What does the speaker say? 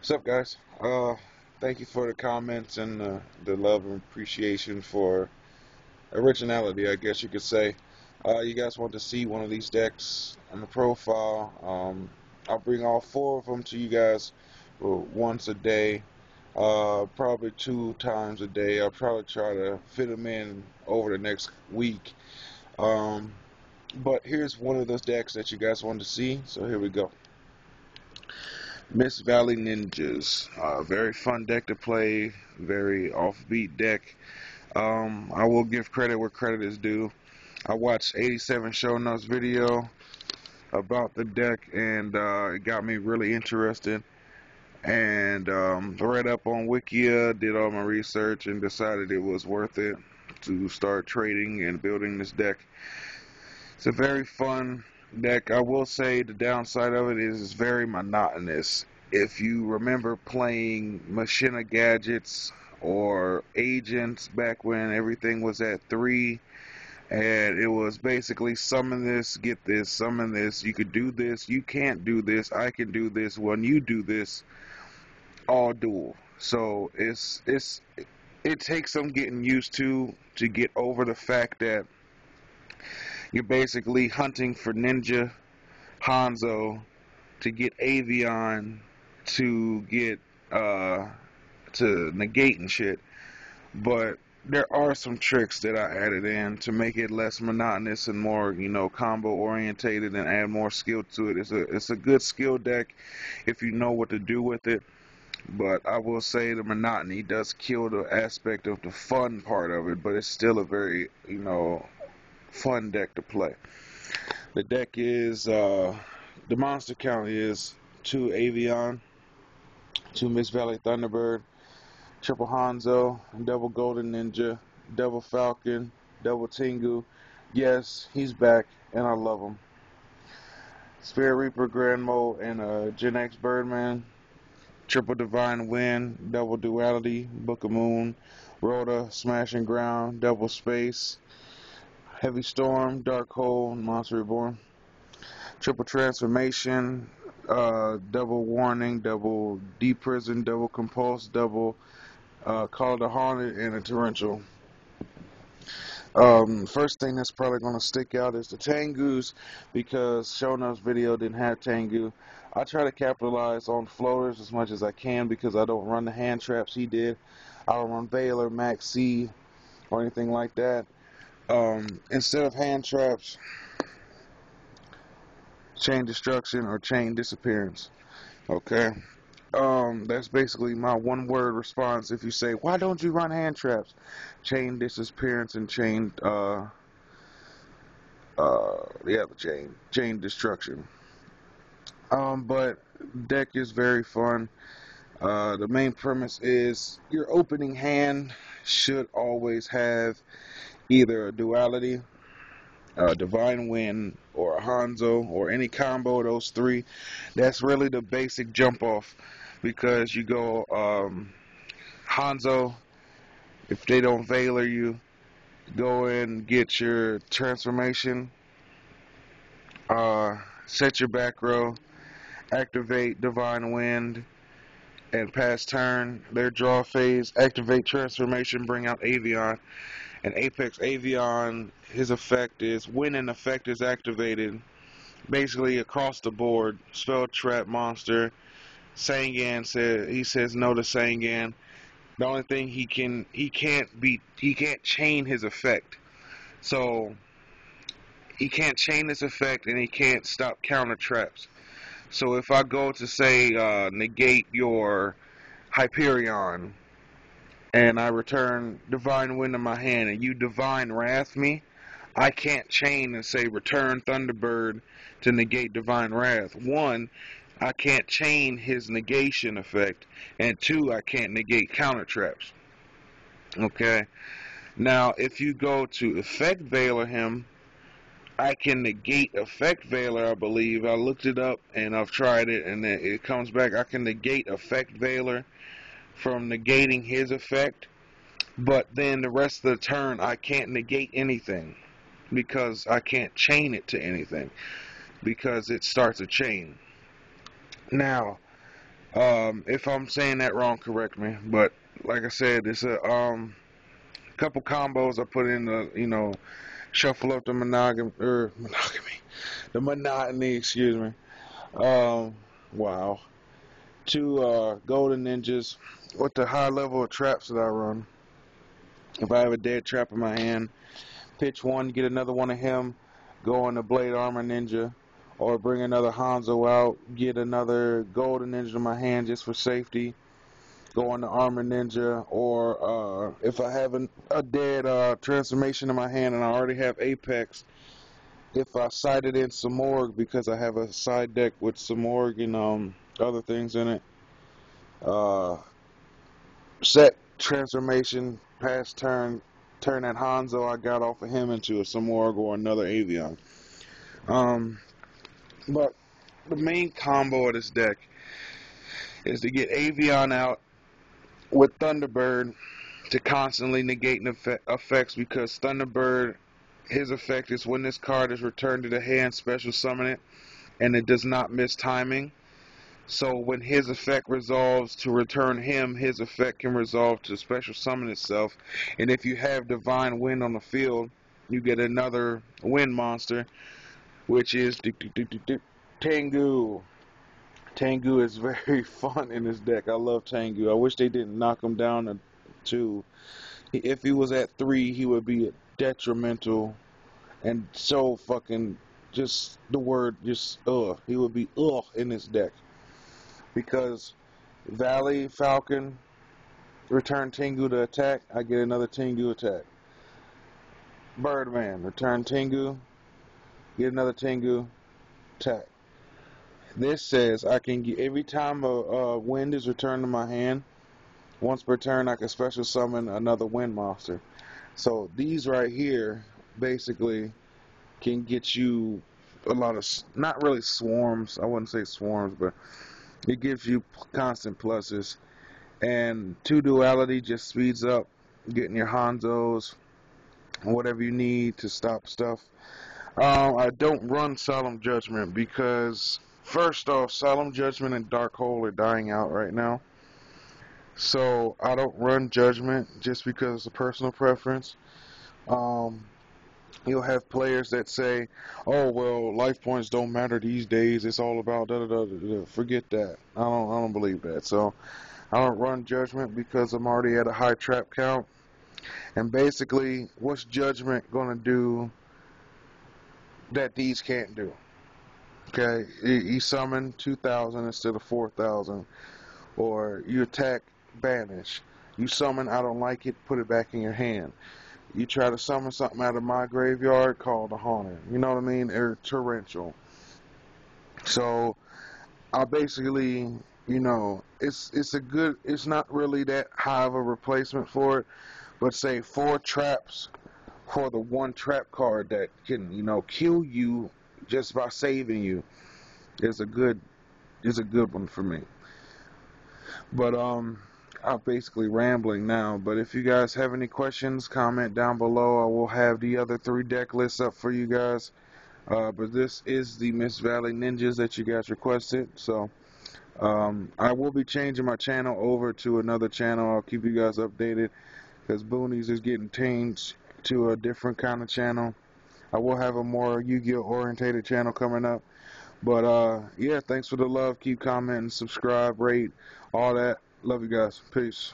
What's up, guys? Thank you for the comments and the love and appreciation for originality, I guess you could say. You guys want to see one of these decks on the profile? I'll bring all four of them to you guys once a day, probably two times a day. I'll probably try to fit them in over the next week. Um, but here's one of those decks that you guys wanted to see, so here we go. Miss Valley Ninjas. Very fun deck to play, very offbeat deck. I will give credit where credit is due. I watched 87 Sho Nuff's video about the deck, and it got me really interested. And read up on Wikia, did all my research, and decided it was worth it to start trading and building this deck. It's a very fun deck. I will say the downside of it is it's very monotonous. If you remember playing Machina Gadgets or Agents back when everything was at 3, and it was basically summon this, get this, summon this, you could do this, you can't do this, I can do this, when you do this, all dual. So it takes some getting used to get over the fact that you're basically hunting for Ninja, Hanzo, to get Avion, to get to negate and shit. But there are some tricks that I added in to make it less monotonous and more, combo orientated and add more skill to it. It's a good skill deck if you know what to do with it. But I will say the monotony does kill the aspect of the fun part of it, but it's still a very, fun deck to play. The deck is the monster count is 2 Avion, 2 Miss Valley Thunderbird, triple Hanzo, double Golden Ninja, double Falcon, double Tengu. Yes, he's back, and I love him. Spirit Reaper, Grand Mode, and Gen X Birdman, triple Divine Wind, double Duality, Book of Moon, Rhoda, Smashing Ground, double Space, Heavy Storm, Dark Hole, Monster Reborn, triple Transformation, double Warning, double Deep Prison, double Compulse, double Call of the Haunted, and a Torrential. First thing that's probably going to stick out is the Tengus, because Sho Nuff's video didn't have Tengu. I try to capitalize on floaters as much as I can because I don't run the hand traps he did. I don't run Baylor, Max C, or anything like that. Instead of hand traps, chain destruction or chain disappearance. Okay. That's basically my one word response if you say, why don't you run hand traps? Chain disappearance and chain destruction. But deck is very fun. The main premise is your opening hand should always have either a duality, a divine wind, or a Hanzo, or any combo of those three. That's really the basic jump off, because you go Hanzo. If they don't Veiler you, go and get your transformation, set your back row, activate Divine Wind, and pass turn. Their draw phase, activate transformation, bring out Avion. And Apex Avion, his effect is when an effect is activated, basically across the board, spell trap monster. Sangan says no to Sangan. The only thing he can't chain his effect. So he can't chain his effect and he can't stop counter traps. So if I go to say negate your Hyperion and I return Divine Wind in my hand and you Divine Wrath me, I can't chain and say return Thunderbird to negate Divine Wrath. One, I can't chain his negation effect, and two, I can't negate counter traps. Okay? Now, if you go to Effect Veiler him, I can negate Effect Veiler, I believe. I looked it up and I've tried it, and it comes back. I can negate Effect Veiler from negating his effect, but then the rest of the turn, I can't negate anything because I can't chain it to anything because it starts a chain. Now, If I'm saying that wrong, correct me. But like I said, it's a couple combos I put in the shuffle up the the monotony. Excuse me. Wow. Two golden ninjas with the high level of traps that I run. If I have a dead trap in my hand, pitch one, get another one of him, go on the Blade Armor Ninja, or bring another Hanzo out, get another Golden Ninja in my hand just for safety, go on the Armor Ninja, or if I have a dead transformation in my hand and I already have Apex, if I side it in Samorg because I have a side deck with Samorg and other things in it, uh, set transformation, pass turn that Hanzo I got off of him into a Samorg or another Avion. Um, but the main combo of this deck is to get Avion out with Thunderbird to constantly negate effects because Thunderbird, his effect is when this card is returned to the hand, special summon it, and it does not miss timing. So when his effect resolves to return him, his effect can resolve to special summon itself. And if you have Divine Wind on the field, you get another wind monster, which is Tengu. Tengu is very fun in this deck. I love Tengu. I wish they didn't knock him down to 2. If he was at 3, he would be detrimental and so fucking just the word just he would be in this deck because Valley Falcon return Tengu to attack. I get another Tengu attack. Birdman return Tengu, get another Tengu attack. This says I can get every time a wind is returned to my hand. Once per turn, I can special summon another wind monster. So these right here basically can get you a lot of, not really swarms, I wouldn't say swarms, but it gives you constant pluses. And 2 duality just speeds up getting your Hanzos, whatever you need to stop stuff. I don't run Solemn Judgment because, first off, Solemn Judgment and Dark Hole are dying out right now. So I don't run Judgment just because it's a personal preference. You'll have players that say, "Oh well, life points don't matter these days. It's all about da da da da." Forget that. I don't believe that. So I don't run Judgment because I'm already at a high trap count. And basically, what's Judgment gonna do that these can't do? Okay, you summon 2,000 instead of 4,000, or you attack, banish. You summon, I don't like it, put it back in your hand. You try to summon something out of my graveyard, call the Haunted. You know what I mean? Or torrential. So I basically, it's a good. It's not really that high of a replacement for it, but say 4 traps for the 1 trap card that can, kill you just by saving you is a good one for me. But I'm basically rambling now. But if you guys have any questions, comment down below. I will have the other 3 deck lists up for you guys. But this is the Miss Valley Ninjas that you guys requested. So I will be changing my channel over to another channel. I'll keep you guys updated because Boonies is getting changed to a different kind of channel. I will have a more Yu-Gi-Oh orientated channel coming up. But yeah, thanks for the love. Keep commenting, subscribe, rate, all that. Love you guys. Peace.